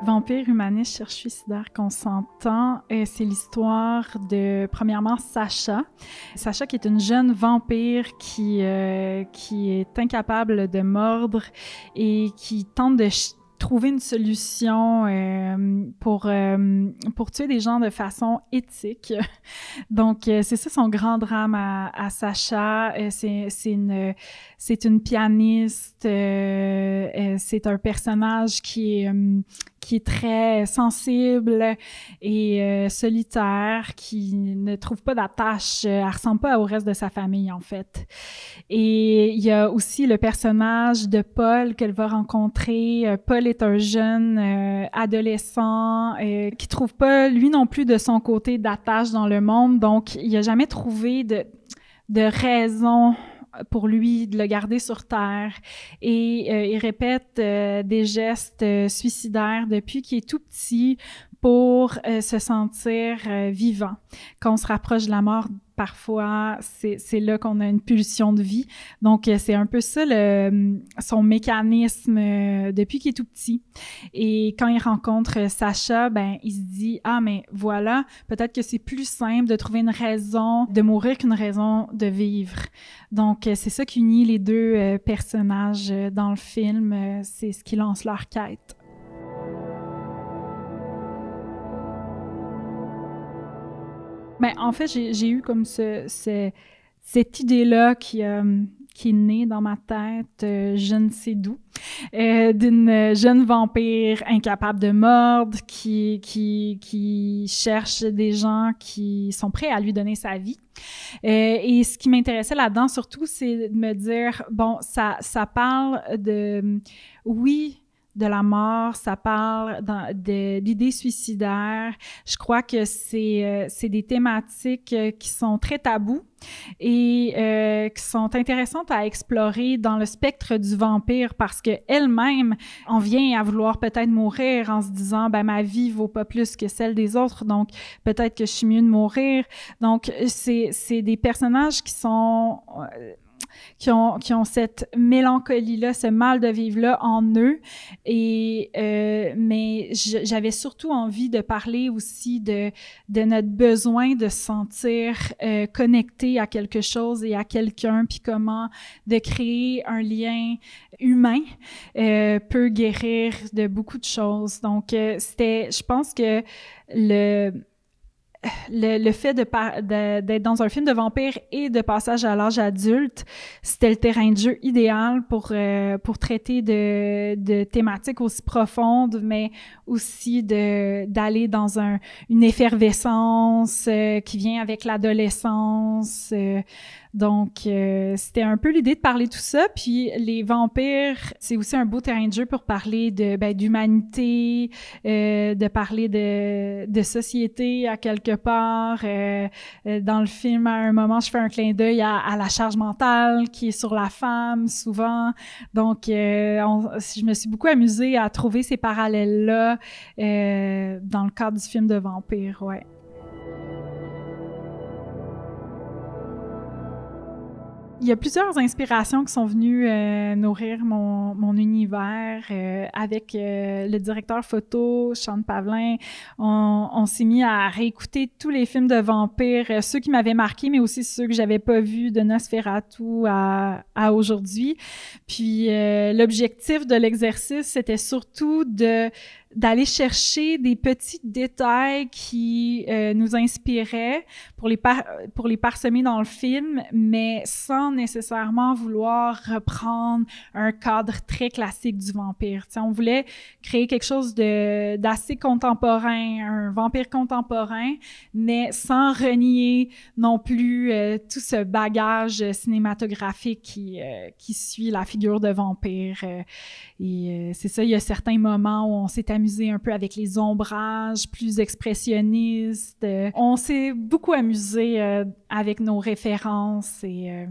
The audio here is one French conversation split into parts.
Vampire humaniste cherche suicidaire consentant, c'est l'histoire de, premièrement, Sacha. Sacha qui est une jeune vampire qui est incapable de mordre et qui tente de trouver une solution pour tuer des gens de façon éthique. Donc, c'est ça son grand drame à Sacha. C'est une pianiste. C'est un personnage qui est très sensible et solitaire, qui ne trouve pas d'attache. Elle ressemble pas au reste de sa famille, en fait. Et il y a aussi le personnage de Paul qu'elle va rencontrer. Paul est un jeune adolescent qui trouve pas, lui non plus, de son côté d'attache dans le monde. Donc, il a jamais trouvé de raison pour lui de le garder sur Terre. Et il répète des gestes suicidaires depuis qu'il est tout petit pour se sentir vivant. Quand on se rapproche de la mort, parfois, c'est là qu'on a une pulsion de vie. Donc, c'est un peu ça son mécanisme depuis qu'il est tout petit. Et quand il rencontre Sacha, ben, il se dit « Ah, mais voilà, peut-être que c'est plus simple de trouver une raison de mourir qu'une raison de vivre. » Donc, c'est ça qui unit les deux personnages dans le film. C'est ce qui lance leur quête. Ben, en fait, j'ai eu comme cette idée-là qui est née dans ma tête, je ne sais d'où, d'une jeune vampire incapable de mordre, qui cherche des gens qui sont prêts à lui donner sa vie. Et ce qui m'intéressait là-dedans, surtout, c'est de me dire, bon, ça parle oui, de la mort, ça parle d'idées suicidaires. Je crois que c'est des thématiques qui sont très tabous et qui sont intéressantes à explorer dans le spectre du vampire parce que elle-même en vient à vouloir peut-être mourir en se disant ben ma vie vaut pas plus que celle des autres, donc peut-être que je suis mieux de mourir. Donc c'est des personnages qui ont cette mélancolie-là, ce mal de vivre-là en eux. Mais j'avais surtout envie de parler aussi de notre besoin de se sentir connecté à quelque chose et à quelqu'un, puis comment de créer un lien humain peut guérir de beaucoup de choses. Donc, je pense que le fait d'être dans un film de vampire et de passage à l'âge adulte, c'était le terrain de jeu idéal pour traiter de thématiques aussi profondes, mais aussi d'aller dans une effervescence qui vient avec l'adolescence. Donc, c'était un peu l'idée de parler de tout ça. Puis, les vampires, c'est aussi un beau terrain de jeu pour parler d'humanité, de parler de société à quelque part. Dans le film, à un moment, je fais un clin d'œil à la charge mentale qui est sur la femme, souvent. Donc, je me suis beaucoup amusée à trouver ces parallèles-là dans le cadre du film de vampire, ouais. Il y a plusieurs inspirations qui sont venues nourrir mon univers. Avec le directeur photo, Sean Pavlin, on s'est mis à réécouter tous les films de vampires, ceux qui m'avaient marqué, mais aussi ceux que j'avais pas vus, de Nosferatu à aujourd'hui. Puis l'objectif de l'exercice, c'était surtout d'aller chercher des petits détails qui nous inspiraient pour les parsemer dans le film, mais sans nécessairement vouloir reprendre un cadre très classique du vampire. T'sais, on voulait créer quelque chose d'assez contemporain, un vampire contemporain, mais sans renier non plus tout ce bagage cinématographique qui suit la figure de vampire. C'est ça, il y a certains moments où on s'est amusé un peu avec les ombrages plus expressionnistes. On s'est beaucoup amusé avec nos références et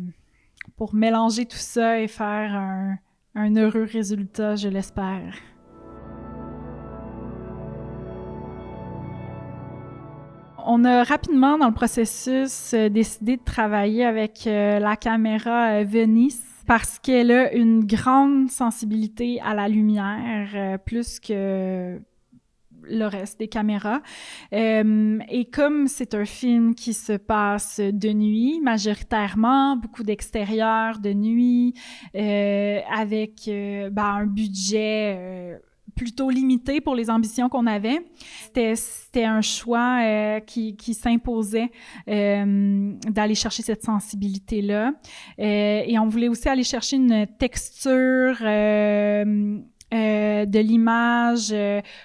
pour mélanger tout ça et faire un heureux résultat, je l'espère. On a rapidement, dans le processus, décidé de travailler avec la caméra Venice parce qu'elle a une grande sensibilité à la lumière, plus que le reste des caméras. Et comme c'est un film qui se passe de nuit, majoritairement, beaucoup d'extérieur, de nuit, avec un budget plutôt limité pour les ambitions qu'on avait. C'était un choix qui s'imposait d'aller chercher cette sensibilité-là. Et on voulait aussi aller chercher une texture de l'image,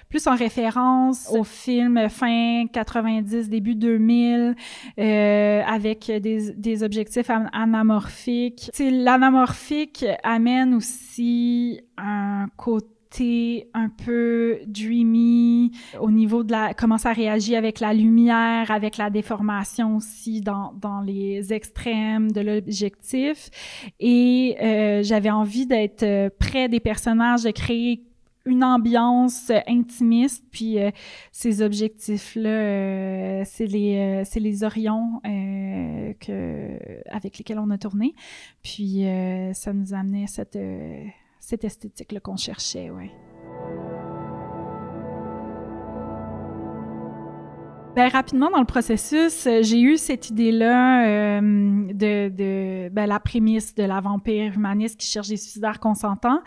plus en référence au film fin 90, début 2000, avec des objectifs anamorphiques. Tu sais, l'anamorphique amène aussi un côté un peu dreamy au niveau de comment ça réagit avec la lumière, avec la déformation aussi dans les extrêmes de l'objectif. Et j'avais envie d'être près des personnages, de créer une ambiance intimiste, puis ces objectifs-là, c'est les Orions avec lesquels on a tourné. Puis ça nous amenait cette esthétique-là qu'on cherchait, ouais. Ben, rapidement dans le processus, j'ai eu cette idée-là de la prémisse de la vampire humaniste qui cherche des suicidaires consentants.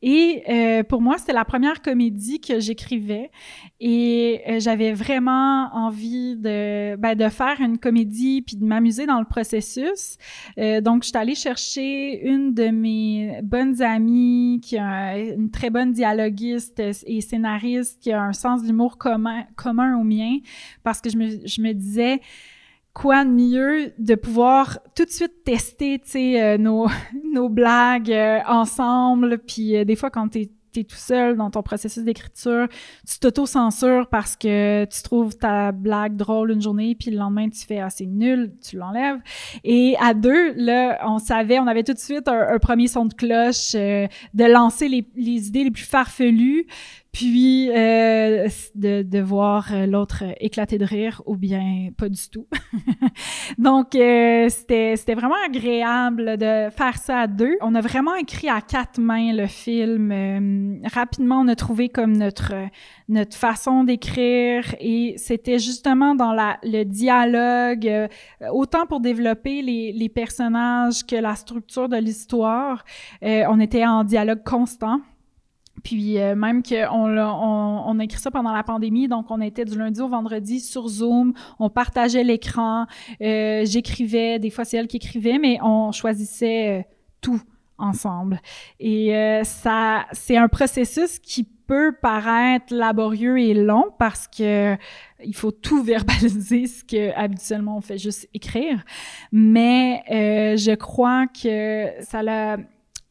Et pour moi, c'était la première comédie que j'écrivais. Et j'avais vraiment envie de faire une comédie puis de m'amuser dans le processus. Donc, je suis allée chercher une de mes bonnes amies qui a une très bonne dialoguiste et scénariste, qui a un sens de l'humour commun au mien, parce que je me disais, quoi de mieux de pouvoir tout de suite tester, tu sais, nos blagues ensemble. Puis des fois, quand t'es tout seul dans ton processus d'écriture, tu t'auto-censures parce que tu trouves ta blague drôle une journée, puis le lendemain, tu fais « Ah, c'est nul », tu l'enlèves. Et à deux, là, on avait tout de suite un premier son de cloche, de lancer les idées les plus farfelues, puis de voir l'autre éclater de rire ou bien pas du tout. Donc, c'était vraiment agréable de faire ça à deux. On a vraiment écrit à quatre mains le film. Rapidement, on a trouvé comme notre façon d'écrire, et c'était justement dans le dialogue, autant pour développer les personnages que la structure de l'histoire. On était en dialogue constant. Puis même qu'on on a écrit ça pendant la pandémie, donc on était du lundi au vendredi sur Zoom, on partageait l'écran, j'écrivais, des fois c'est elle qui écrivait, mais on choisissait tout ensemble. Et ça, c'est un processus qui peut paraître laborieux et long parce que il faut tout verbaliser, ce que habituellement on fait juste écrire. Mais je crois que ça l'a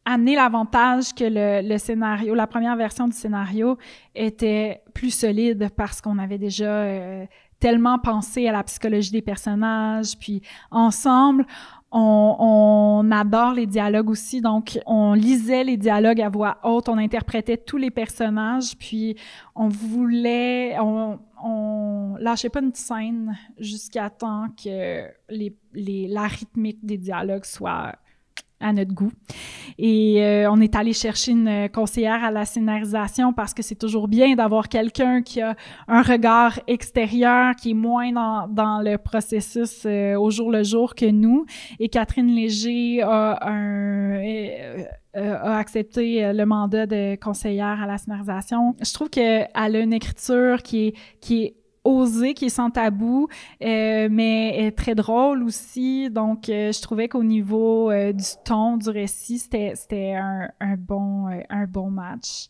amené l'avantage que le scénario, la première version du scénario était plus solide parce qu'on avait déjà tellement pensé à la psychologie des personnages, puis ensemble, on adore les dialogues aussi, donc on lisait les dialogues à voix haute, on interprétait tous les personnages, puis on lâchait pas une scène jusqu'à temps que la rythmique des dialogues soit à notre goût. Et on est allé chercher une conseillère à la scénarisation parce que c'est toujours bien d'avoir quelqu'un qui a un regard extérieur, qui est moins dans le processus au jour le jour que nous. Et Catherine Léger a accepté le mandat de conseillère à la scénarisation. Je trouve qu'elle a une écriture qui est osée, qui est sans tabou, mais est très drôle aussi. Donc, je trouvais qu'au niveau du ton, du récit, c'était un bon match.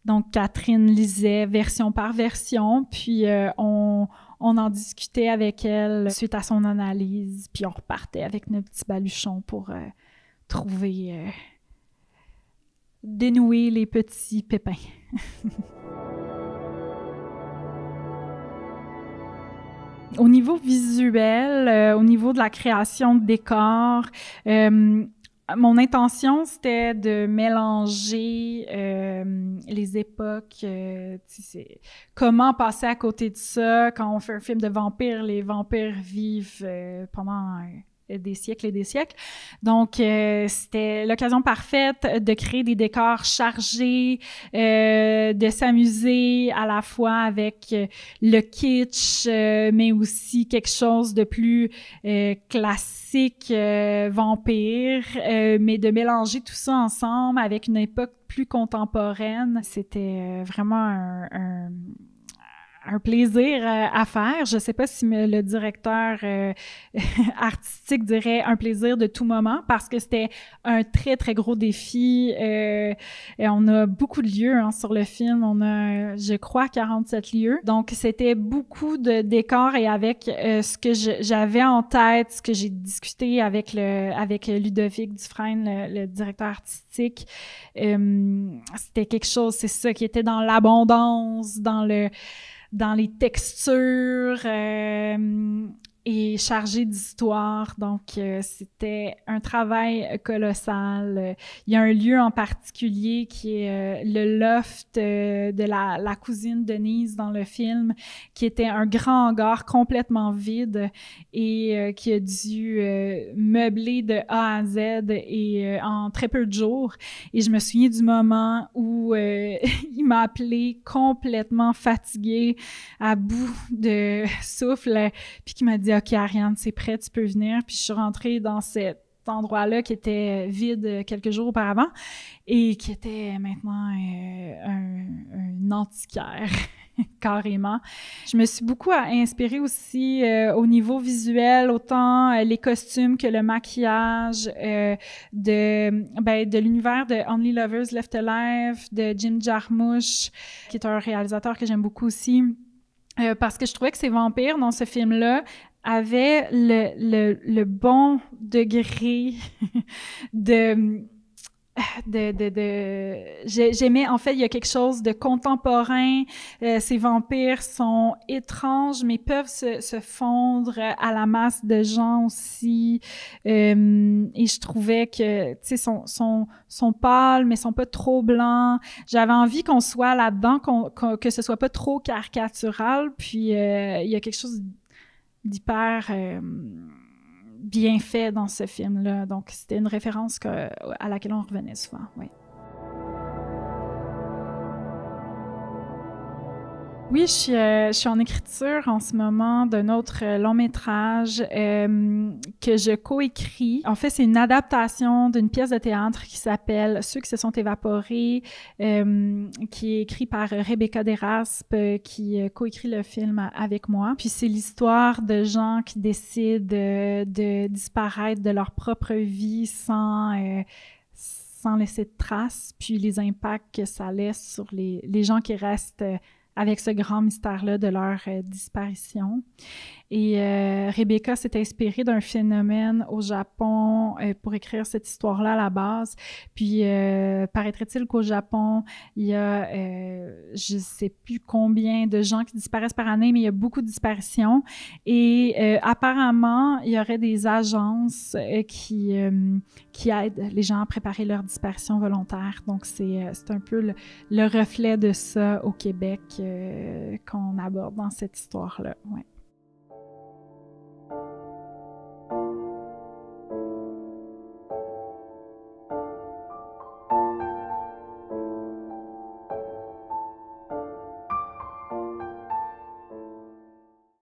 Donc, Catherine lisait version par version, puis on en discutait avec elle suite à son analyse, puis on repartait avec nos petits baluchons pour dénouer les petits pépins. Au niveau visuel, au niveau de la création de décors, mon intention, c'était de mélanger les époques. Comment passer à côté de ça quand on fait un film de vampires? Les vampires vivent pendant des siècles et des siècles. Donc, c'était l'occasion parfaite de créer des décors chargés, de s'amuser à la fois avec le kitsch, mais aussi quelque chose de plus classique, vampire, mais de mélanger tout ça ensemble avec une époque plus contemporaine. C'était vraiment un plaisir à faire. Je sais pas si le directeur artistique dirait un plaisir de tout moment parce que c'était un très, très gros défi. Et on a beaucoup de lieux sur le film. On a, je crois, 47 lieux. Donc, c'était beaucoup de décors et avec ce que j'avais en tête, ce que j'ai discuté avec Ludovic Dufresne, le directeur artistique, c'était quelque chose, c'est ça, qui était dans l'abondance, dans les textures et chargé d'histoire. Donc, c'était un travail colossal. Il y a un lieu en particulier qui est le loft de la cousine Denise dans le film, qui était un grand hangar complètement vide et qui a dû meubler de A à Z et en très peu de jours. Et je me souviens du moment où il m'a appelé complètement fatiguée, à bout de souffle, puis qui m'a dit « OK, Ariane, c'est prêt, tu peux venir. » Puis je suis rentrée dans cet endroit-là qui était vide quelques jours auparavant et qui était maintenant un antiquaire. Carrément. Je me suis beaucoup inspirée aussi au niveau visuel, autant les costumes que le maquillage de l'univers de Only Lovers Left Alive, de Jim Jarmusch, qui est un réalisateur que j'aime beaucoup aussi, parce que je trouvais que ces vampires dans ce film-là avaient le bon degré j'aimais, en fait, il y a quelque chose de contemporain. Ces vampires sont étranges, mais peuvent se fondre à la masse de gens aussi. Et je trouvais que, tu sais, sont pâles, mais sont pas trop blancs. J'avais envie qu'on soit là-dedans, que ce soit pas trop caricatural. Puis, il y a quelque chose d'hyper bien fait dans ce film-là. Donc, c'était une référence à laquelle on revenait souvent, oui. Oui, je suis en écriture en ce moment d'un autre long-métrage que je coécris. En fait, c'est une adaptation d'une pièce de théâtre qui s'appelle « Ceux qui se sont évaporés », qui est écrit par Rebecca Deraspe, qui coécrit le film avec moi. Puis c'est l'histoire de gens qui décident de disparaître de leur propre vie sans laisser de traces, puis les impacts que ça laisse sur les gens qui restent avec ce grand mystère-là de leur disparition. Et Rebecca s'est inspirée d'un phénomène au Japon pour écrire cette histoire-là à la base. Puis, paraîtrait-il qu'au Japon, il y a, je ne sais plus combien de gens qui disparaissent par année, mais il y a beaucoup de disparitions. Et apparemment, il y aurait des agences qui aident les gens à préparer leur disparition volontaire. Donc, c'est un peu le reflet de ça au Québec qu'on aborde dans cette histoire-là. Ouais.